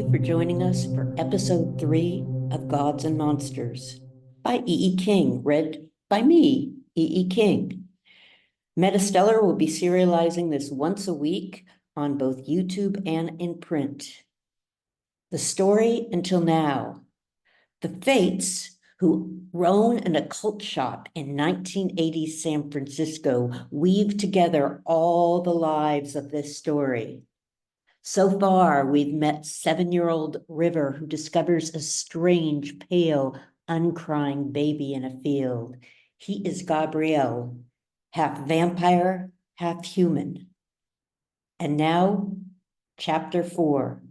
you for joining us for episode 3 of Gods and Monsters by E. E. King, read by me, E. E. King. MetaStellar will be serializing this once a week on both YouTube and in print. The story until now. The Fates, who own an occult shop in 1980 San Francisco, weave together all the lives of this story. So far, we've met 7-year-old River, who discovers a strange, pale, uncrying baby in a field. He is Gabriel, half vampire, half human. And now, chapter 4,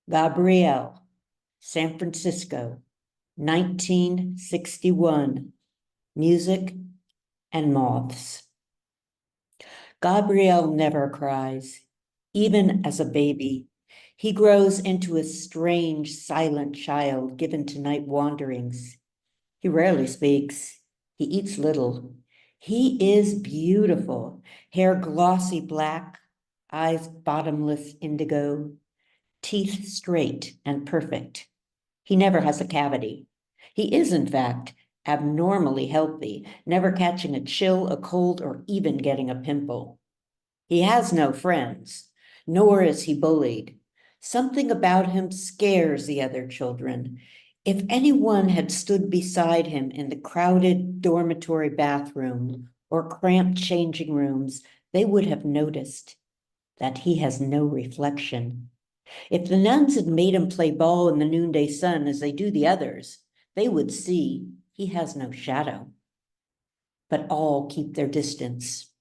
Gabriel, San Francisco, 1961, music and moths. Gabriel never cries. Even as a baby, he grows into a strange, silent child given to night wanderings. He rarely speaks. He eats little. He is beautiful, hair glossy black, eyes bottomless indigo, teeth straight and perfect. He never has a cavity. He is, in fact, abnormally healthy, never catching a chill, a cold, or even getting a pimple. He has no friends, nor is he bullied. Something about him scares the other children. If anyone had stood beside him in the crowded dormitory bathroom or cramped changing rooms, they would have noticed that he has no reflection. If the nuns had made him play ball in the noonday sun as they do the others, they would see he has no shadow. But all keep their distance.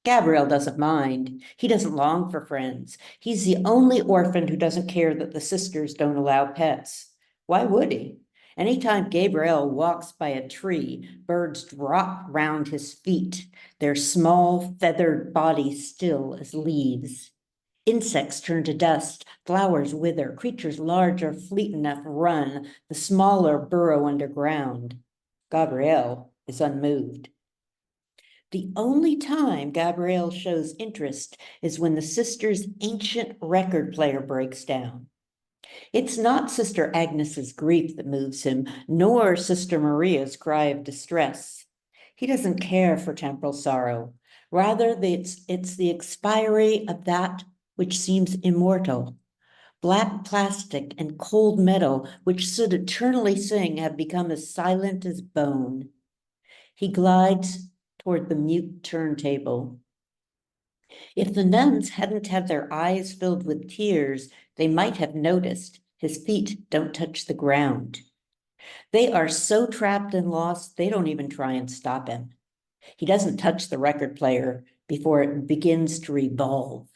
Gabriel doesn't mind. He doesn't long for friends. He's the only orphan who doesn't care that the sisters don't allow pets. Why would he? Anytime Gabriel walks by a tree, birds drop round his feet, their small feathered bodies still as leaves. Insects turn to dust, flowers wither, creatures large or fleet enough run, the smaller burrow underground. Gabriel is unmoved. The only time Gabriel shows interest is when the sister's ancient record player breaks down. It's not Sister Agnes's grief that moves him, nor Sister Maria's cry of distress. He doesn't care for temporal sorrow. Rather, it's the expiry of that which seems immortal. Black plastic and cold metal, which should eternally sing, have become as silent as bone. He glides toward the mute turntable. If the nuns hadn't had their eyes filled with tears, they might have noticed his feet don't touch the ground. They are so trapped and lost, they don't even try and stop him. He doesn't touch the record player before it begins to revolve.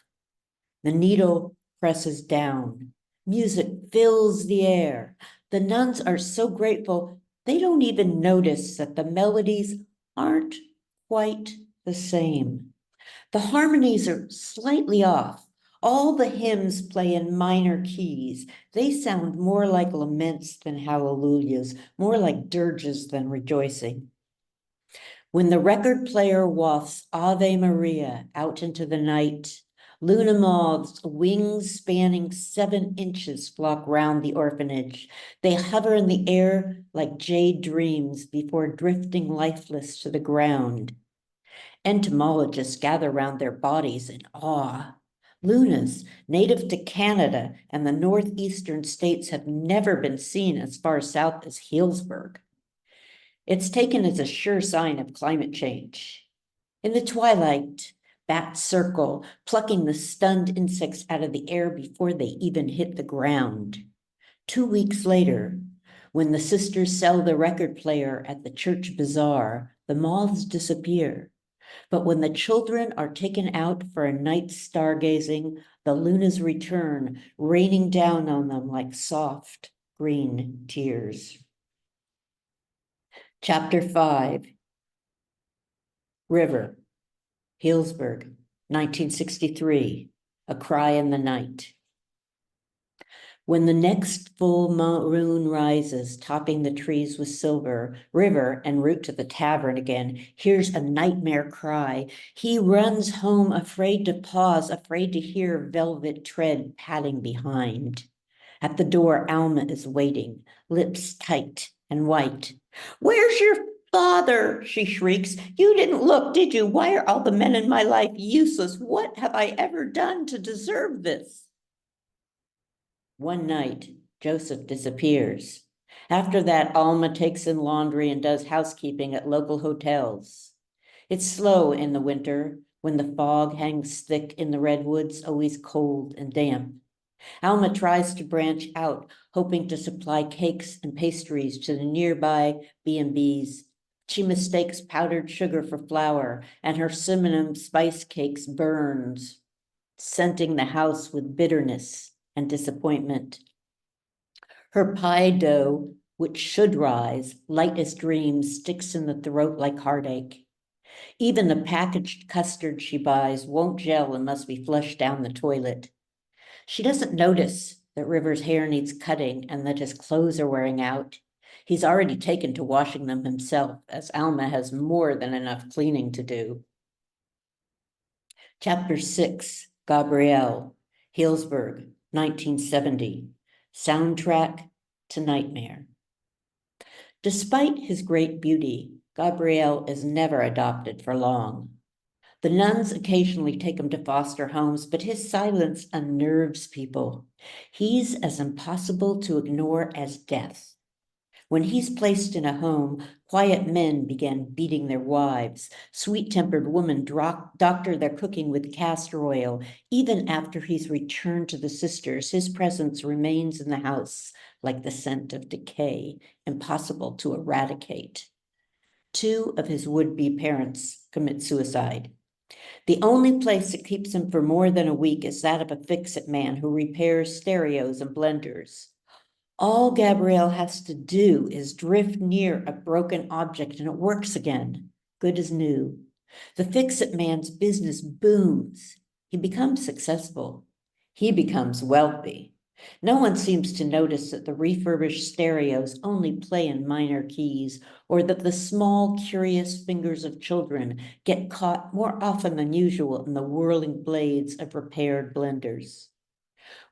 The needle presses down. Music fills the air. The nuns are so grateful, they don't even notice that the melodies aren't quite the same. The harmonies are slightly off. All the hymns play in minor keys. They sound more like laments than hallelujahs, more like dirges than rejoicing. When the record player wafts Ave Maria out into the night, Luna moths, wings spanning 7 inches, flock round the orphanage. They hover in the air like jade dreams before drifting lifeless to the ground. Entomologists gather round their bodies in awe. Lunas, native to Canada and the northeastern states, have never been seen as far south as Healdsburg. It's taken as a sure sign of climate change. In the twilight, bats circle, plucking the stunned insects out of the air before they even hit the ground. 2 weeks later, when the sisters sell the record player at the church bazaar, the moths disappear. But when the children are taken out for a night's stargazing, the lunas return, raining down on them like soft green tears. Chapter 5, River, Healdsburg, 1963, A Cry in the Night. When the next full moon rises, topping the trees with silver, River, en route to the tavern again, hears a nightmare cry. He runs home, afraid to pause, afraid to hear velvet tread padding behind. At the door, Alma is waiting, lips tight and white. "Where's your father?" she shrieks. "You didn't look, did you? Why are all the men in my life useless? What have I ever done to deserve this?" One night, Joseph disappears. After that, Alma takes in laundry and does housekeeping at local hotels. It's slow in the winter when the fog hangs thick in the redwoods, always cold and damp. Alma tries to branch out, hoping to supply cakes and pastries to the nearby B&Bs. She mistakes powdered sugar for flour, and her cinnamon spice cakes burns, scenting the house with bitterness and disappointment. Her pie dough, which should rise, light as dreams, sticks in the throat like heartache. Even the packaged custard she buys won't gel and must be flushed down the toilet. She doesn't notice that River's hair needs cutting and that his clothes are wearing out. He's already taken to washing them himself, as Alma has more than enough cleaning to do. Chapter 6, Gabrielle, Healdsburg, 1970. Soundtrack to Nightmare. Despite his great beauty, Gabrielle is never adopted for long. The nuns occasionally take him to foster homes, but his silence unnerves people. He's as impossible to ignore as death. When he's placed in a home, quiet men begin beating their wives. Sweet-tempered women doctor their cooking with castor oil. Even after he's returned to the sisters, his presence remains in the house like the scent of decay, impossible to eradicate. 2 of his would-be parents commit suicide. The only place that keeps him for more than a week is that of a fix-it man who repairs stereos and blenders. All Gabrielle has to do is drift near a broken object and it works again, good as new. The fix-it man's business booms. He becomes successful. He becomes wealthy. No one seems to notice that the refurbished stereos only play in minor keys, or that the small, curious fingers of children get caught more often than usual in the whirling blades of repaired blenders.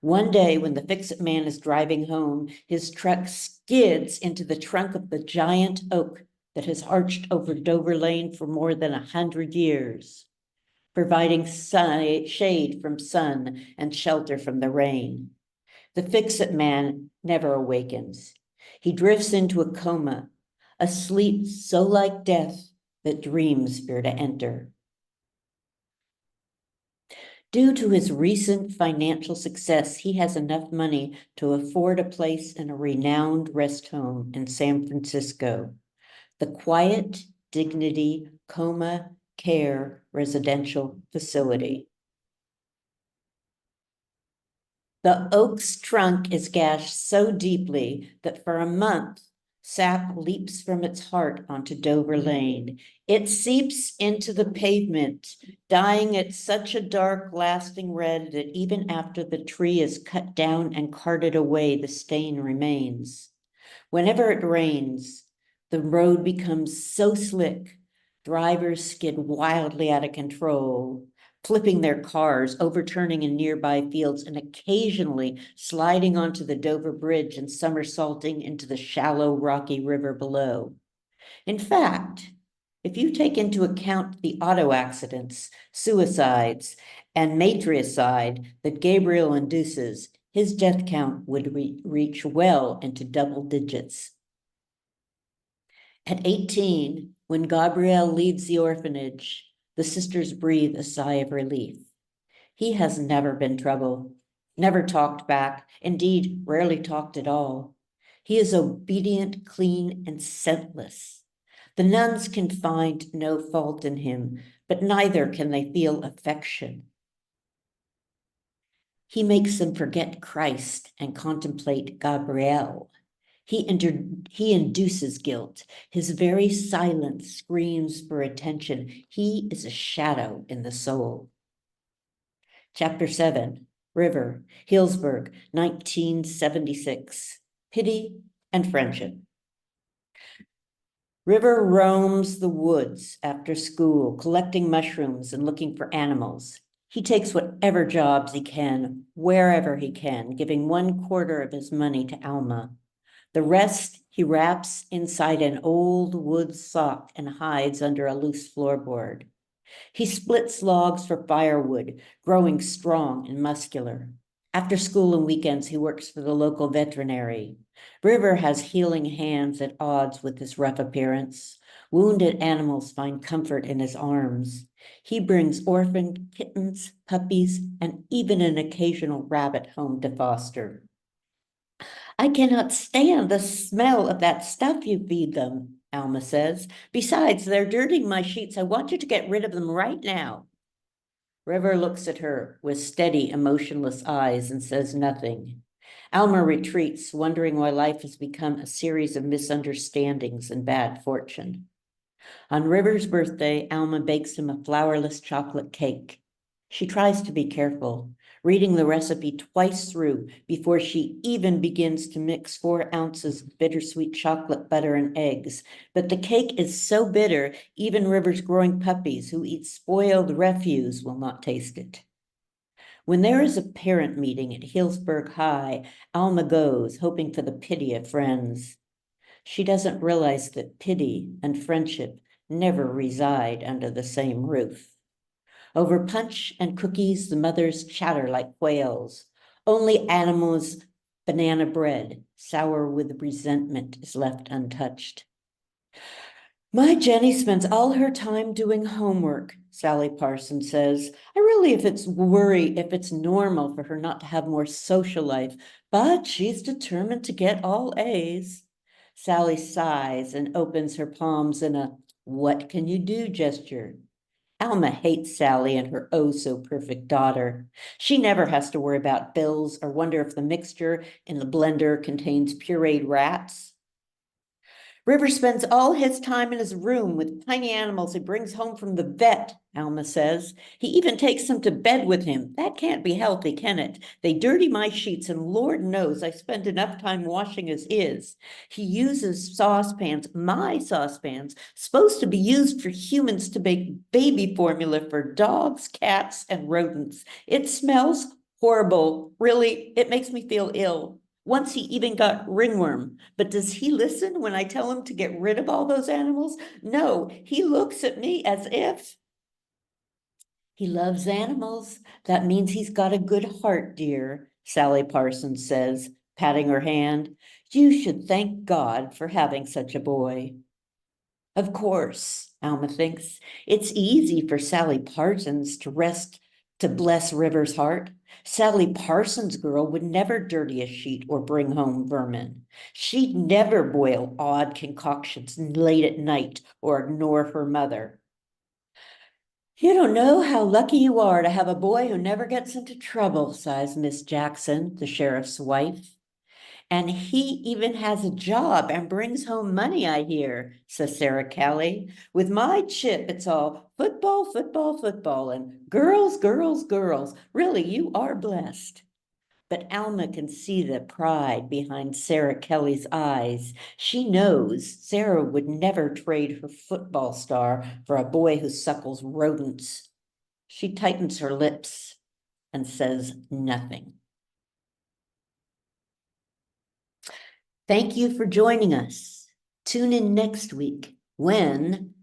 One day, when the fix-it man is driving home, his truck skids into the trunk of the giant oak that has arched over Dover Lane for more than 100 years, providing shade from sun and shelter from the rain. The fix-it man never awakens. He drifts into a coma, a sleep so like death that dreams fear to enter. Due to his recent financial success, he has enough money to afford a place in a renowned rest home in San Francisco, the Quiet Dignity Coma Care Residential Facility. The oak's trunk is gashed so deeply that for a month, sap leaps from its heart onto Dover Lane. It seeps into the pavement, dyeing it such a dark, lasting red that even after the tree is cut down and carted away, the stain remains. Whenever it rains, the road becomes so slick, drivers skid wildly out of control, flipping their cars, overturning in nearby fields, and occasionally sliding onto the Dover Bridge and somersaulting into the shallow, rocky river below. In fact, if you take into account the auto accidents, suicides, and matricide that Gabriel induces, his death count would reach well into double digits. At 18, when Gabriel leaves the orphanage, the sisters breathe a sigh of relief. He has never been trouble, never talked back, indeed, rarely talked at all. He is obedient, clean, and scentless. The nuns can find no fault in him, but neither can they feel affection. He makes them forget Christ and contemplate Gabrielle. He induces guilt. His very silence screams for attention. He is a shadow in the soul. Chapter 7, River, Healdsburg, 1976. Pity and Friendship. River roams the woods after school, collecting mushrooms and looking for animals. He takes whatever jobs he can, wherever he can, giving 1/4 of his money to Alma. The rest he wraps inside an old wood sock and hides under a loose floorboard. He splits logs for firewood, growing strong and muscular. After school and weekends, he works for the local veterinary. River has healing hands at odds with his rough appearance. Wounded animals find comfort in his arms. He brings orphaned kittens, puppies, and even an occasional rabbit home to foster. I cannot stand the smell of that stuff you feed them, Alma says. Besides, they're dirtying my sheets. I want you to get rid of them right now. River looks at her with steady, emotionless eyes and says nothing. Alma retreats, wondering why life has become a series of misunderstandings and bad fortune. On River's birthday, Alma bakes him a flourless chocolate cake. She tries to be careful, reading the recipe twice through before she even begins to mix 4 ounces of bittersweet chocolate butter and eggs. But the cake is so bitter, even River's growing puppies who eat spoiled refuse will not taste it. When there is a parent meeting at Hillsburg High, Alma goes, hoping for the pity of friends. She doesn't realize that pity and friendship never reside under the same roof. Over punch and cookies, the mothers chatter like whales. Only Animal's banana bread, sour with resentment, is left untouched. My Jenny spends all her time doing homework, Sally Parsons says. I really if it's normal for her not to have more social life, but she's determined to get all A's. Sally sighs and opens her palms in a what can you do gesture. Alma hates Sally and her oh-so-perfect daughter. She never has to worry about bills or wonder if the mixture in the blender contains pureed rats. River spends all his time in his room with tiny animals he brings home from the vet, Alma says. He even takes them to bed with him. That can't be healthy, can it? They dirty my sheets, and Lord knows I spend enough time washing as is. He uses saucepans, my saucepans, supposed to be used for humans to make baby formula for dogs, cats, and rodents. It smells horrible. Really, it makes me feel ill. Once he even got ringworm, but does he listen when I tell him to get rid of all those animals? No, he looks at me as if he loves animals. That means he's got a good heart, dear, Sally Parsons says, patting her hand. You should thank God for having such a boy. Of course, Alma thinks, it's easy for Sally Parsons to bless River's heart. Sally Parsons' girl would never dirty a sheet or bring home vermin. She'd never boil odd concoctions late at night or ignore her mother. You don't know how lucky you are to have a boy who never gets into trouble, sighs Miss Jackson, the sheriff's wife. And he even has a job and brings home money, I hear, says Sarah Kelly. With my chip, it's all football, football, football, and girls, girls, girls. Really, you are blessed. But Alma can see the pride behind Sarah Kelly's eyes. She knows Sarah would never trade her football star for a boy who suckles rodents. She tightens her lips and says nothing. Thank you for joining us. Tune in next week when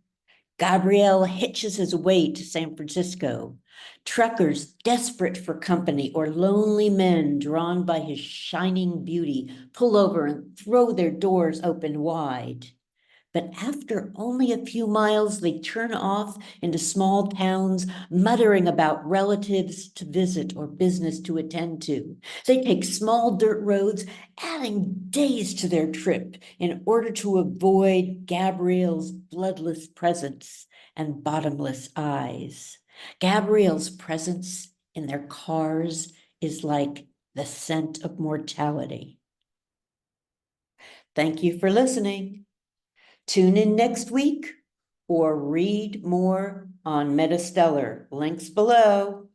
Gabriel hitches his way to San Francisco. Truckers desperate for company or lonely men drawn by his shining beauty pull over and throw their doors open wide. But after only a few miles, they turn off into small towns, muttering about relatives to visit or business to attend to. They take small dirt roads, adding days to their trip in order to avoid Gabriel's bloodless presence and bottomless eyes. Gabriel's presence in their cars is like the scent of mortality. Thank you for listening. Tune in next week or read more on MetaStellar. Links below.